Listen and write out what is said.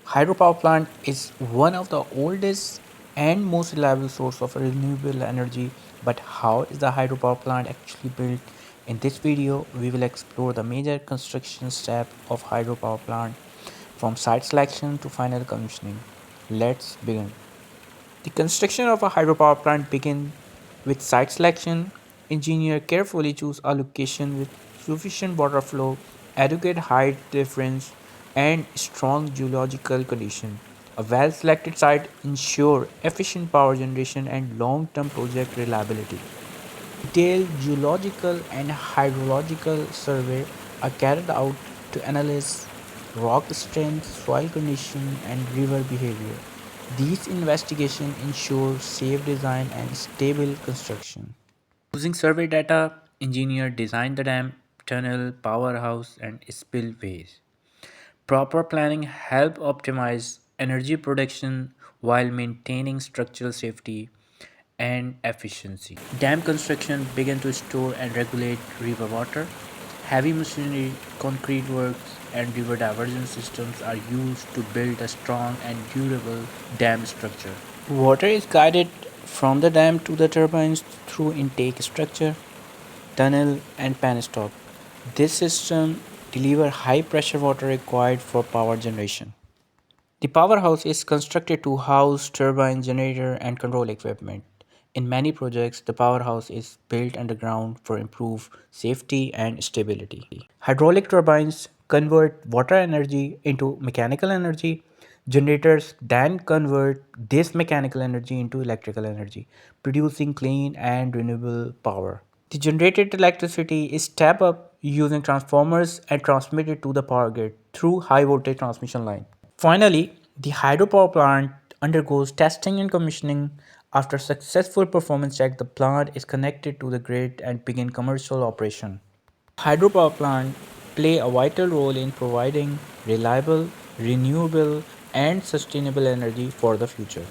Hydropower plant is one of the oldest and most reliable source of renewable energy. But how is the hydropower plant actually built? In this video, we will explore the major construction step of hydropower plant from site selection to final commissioning. Let's begin. The construction of a hydropower plant begins with site selection. Engineers carefully choose a location with sufficient water flow, adequate height difference, and strong geological condition. A well-selected site ensures efficient power generation and long-term project reliability. Detailed geological and hydrological survey are carried out to analyze rock strength, soil condition, and river behavior. These investigations ensure safe design and stable construction. Using survey data, engineers design the dam, tunnel, powerhouse, and spillways. Proper planning help optimize energy production while maintaining structural safety and efficiency. Dam construction began to store and regulate river water. Heavy machinery, concrete works, and river diversion systems are used to build a strong and durable dam structure. Water is guided from the dam to the turbines through intake structure, tunnel, and penstock. This system delivers high pressure water required for power generation. The powerhouse is constructed to house turbine, generator, and control equipment. In many projects, the powerhouse is built underground for improved safety and stability. Hydraulic turbines convert water energy into mechanical energy. Generators then convert this mechanical energy into electrical energy, producing clean and renewable power. The generated electricity is tapped up using transformers and transmitted to the power grid through high voltage transmission line. Finally, the hydropower plant undergoes testing and commissioning. After successful performance check, the plant is connected to the grid and begin commercial operation. Hydropower plants play a vital role in providing reliable, renewable, and sustainable energy for the future.